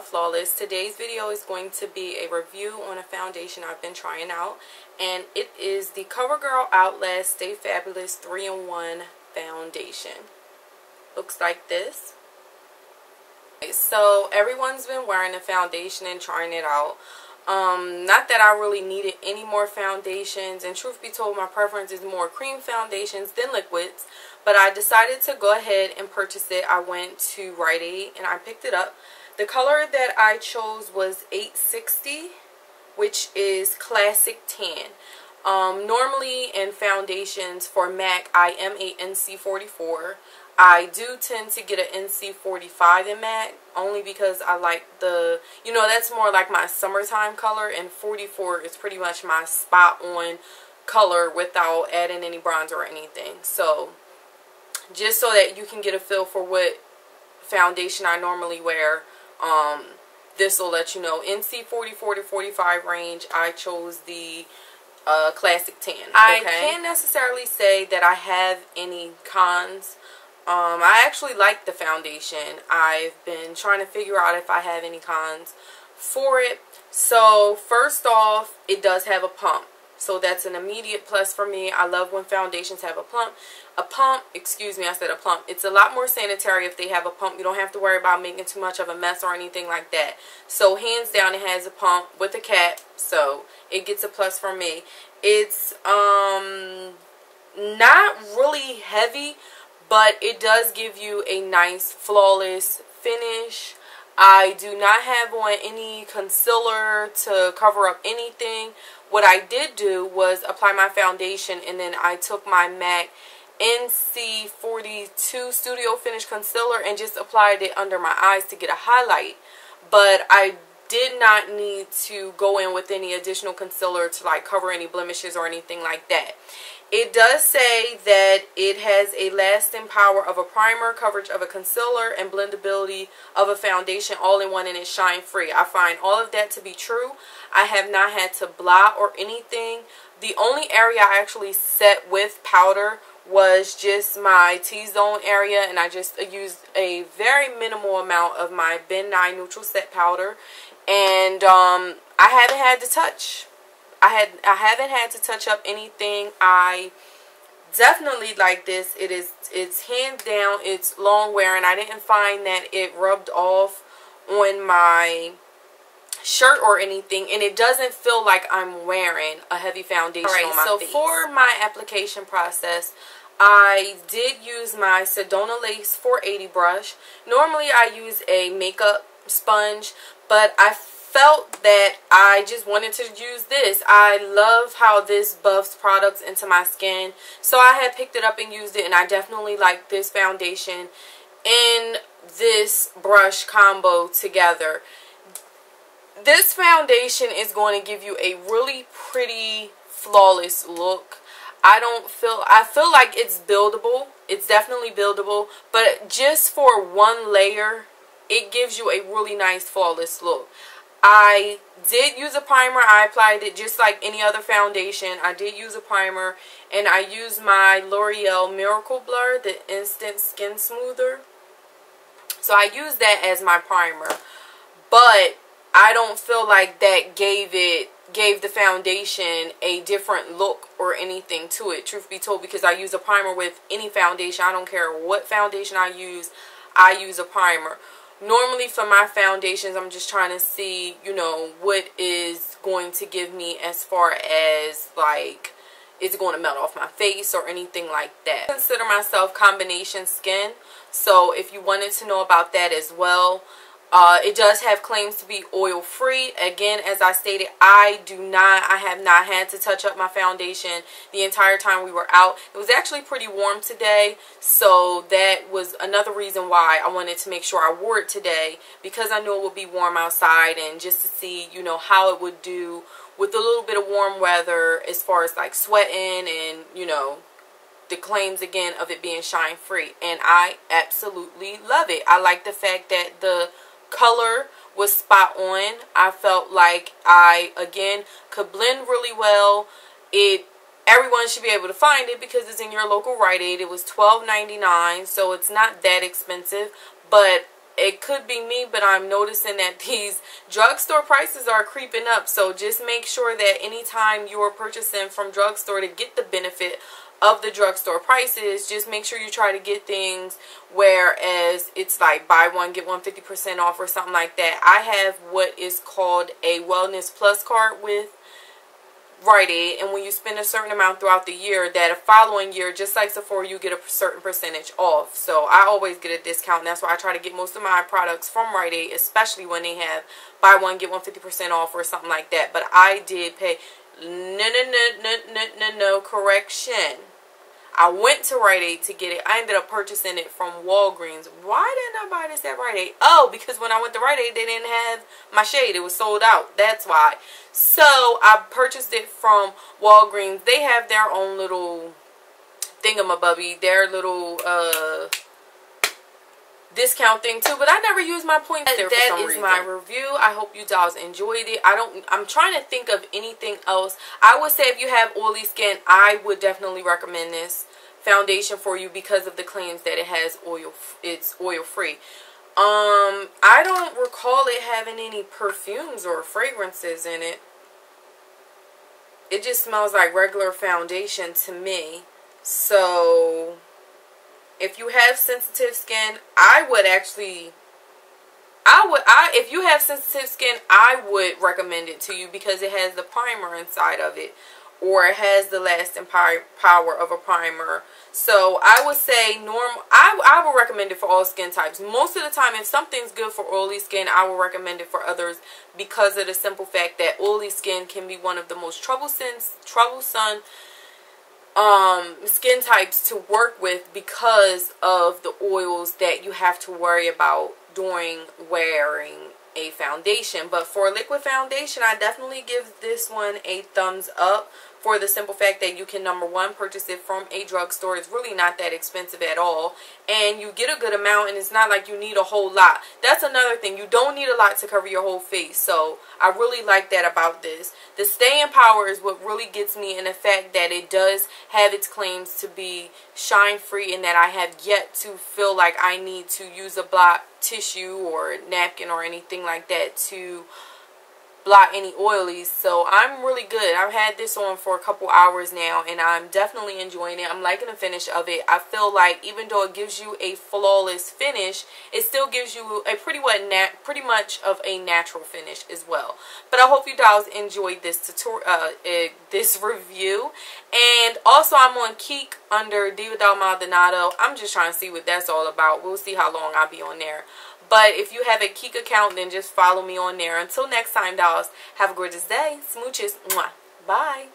DivaDollFlawless. Today's video is going to be a review on a foundation I've been trying out, and it is the Covergirl Outlast Stay Fabulous 3-in-1 foundation. Looks like this. So everyone's been wearing the foundation and trying it out. Not that I really needed any more foundations, and truth be told, my preference is more cream foundations than liquids, but I decided to go ahead and purchase it. I went to Rite Aid and I picked it up. The color that I chose was 860, which is classic tan. Normally in foundations for MAC, I am a NC44. I do tend to get an NC45 in MAC, only because I like the, that's more like my summertime color, and 44 is pretty much my spot on color without adding any bronzer or anything. So just so that you can get a feel for what foundation I normally wear, this will let you know. NC44 to 45 range, I chose the classic tan. Okay? I can't necessarily say that I have any cons. I actually like the foundation. I've been trying to figure out if I have any cons for it. So first off, it does have a pump. So that's an immediate plus for me. I love when foundations have a pump. Excuse me, I said a pump. It's a lot more sanitary if they have a pump. You don't have to worry about making too much of a mess or anything like that. So hands down, it has a pump with a cap. So it gets a plus for me. It's not really heavy, but it does give you a nice flawless finish. I do not have on any concealer to cover up anything. What I did do was apply my foundation, and then I took my MAC NC42 Studio Finish Concealer and just applied it under my eyes to get a highlight. But I did not need to go in with any additional concealer to like cover any blemishes or anything like that. It does say that it has a lasting power of a primer, coverage of a concealer, and blendability of a foundation all in one, and it's shine free. I find all of that to be true. I have not had to blot or anything. The only area I actually set with powder was just my T-zone area, and I just used a very minimal amount of my Ben Nye Neutral Set Powder, and I haven't had to touch. I haven't had to touch up anything. I definitely like this. It's hands down, it's long wearing. I didn't find that it rubbed off on my shirt or anything, and it doesn't feel like I'm wearing a heavy foundation on my face. So for my application process, I did use my Sedona Lace 480 brush. Normally I use a makeup sponge, but I felt that I just wanted to use this. I love how this buffs products into my skin, so I had picked it up and used it, and I definitely like this foundation and this brush combo together. This foundation is going to give you a really pretty flawless look. I feel like it's buildable. It's definitely buildable, but just for one layer, it gives you a really nice flawless look. I did use a primer. I applied it just like any other foundation. I did use a primer, and I used my L'Oreal Miracle Blur, the Instant Skin Smoother. So I used that as my primer, but I don't feel like that gave the foundation a different look or anything to it, truth be told, because I use a primer with any foundation. I don't care what foundation I use a primer. Normally for my foundations, I'm just trying to see, what is going to give me as far as, like, it's going to melt off my face or anything like that. I consider myself combination skin, so if you wanted to know about that as well, it does have claims to be oil free. Again, as I stated, I have not had to touch up my foundation the entire time we were out. It was actually pretty warm today, so that was another reason why I wanted to make sure I wore it today, because I knew it would be warm outside, and just to see, how it would do with a little bit of warm weather as far as like sweating and, the claims again of it being shine free. And I absolutely love it. I like the fact that the color was spot on. I felt like I, again, could blend really well. Everyone should be able to find it because it's in your local Rite Aid. It was $12.99, so it's not that expensive, but it could be me, but I'm noticing that these drugstore prices are creeping up. So just make sure that anytime you're purchasing from drugstore to get the benefit of the drugstore prices, just make sure you try to get things whereas it's like buy one get one 50% off or something like that. I have what is called a Wellness Plus card with Rite Aid, and when you spend a certain amount throughout the year, that a following year, just like Sephora, you get a certain percentage off. So I always get a discount, and that's why I try to get most of my products from Rite Aid, especially when they have buy one get one 50% off or something like that. But I did pay no correction. I went to Rite Aid to get it. I ended up purchasing it from Walgreens. Why didn't I buy this at Rite Aid? Oh, because when I went to Rite Aid, they didn't have my shade. It was sold out. That's why. So I purchased it from Walgreens. They have their own little thingamabubby, their little discount thing too, but I never use my points there for some reason. That is my review. I hope you guys enjoyed it. I'm trying to think of anything else. I would say if you have oily skin, I would definitely recommend this foundation for you because of the claims that it has oil. It's oil free. I don't recall it having any perfumes or fragrances in it. It just smells like regular foundation to me. So if you have sensitive skin, if you have sensitive skin, I would recommend it to you because it has the primer inside of it, or it has the lasting power of a primer. So I would say I would recommend it for all skin types. Most of the time, if something's good for oily skin, I will recommend it for others because of the simple fact that oily skin can be one of the most troublesome skin types to work with because of the oils that you have to worry about during wearing a foundation. But for a liquid foundation, I definitely give this one a thumbs up for the simple fact that you can, number one, purchase it from a drugstore. It's really not that expensive at all, and you get a good amount, and it's not like you need a whole lot. That's another thing. You don't need a lot to cover your whole face, so I really like that about this. The staying power is what really gets me, and the fact that it does have its claims to be shine free, and that I have yet to feel like I need to use a blot tissue or napkin or anything like that to blot any oilies. So I'm really good. I've had this on for a couple hours now, and I'm definitely enjoying it. I'm liking the finish of it. I feel like even though it gives you a flawless finish, it still gives you a pretty much of a natural finish as well. But I hope you guys enjoyed this this review. And also, I'm on Kik under DivaDollFlawless. I'm just trying to see what that's all about. We'll see how long I'll be on there. But if you have a Kik account, then just follow me on there. Until next time, dolls, have a gorgeous day. Smooches. Mwah. Bye.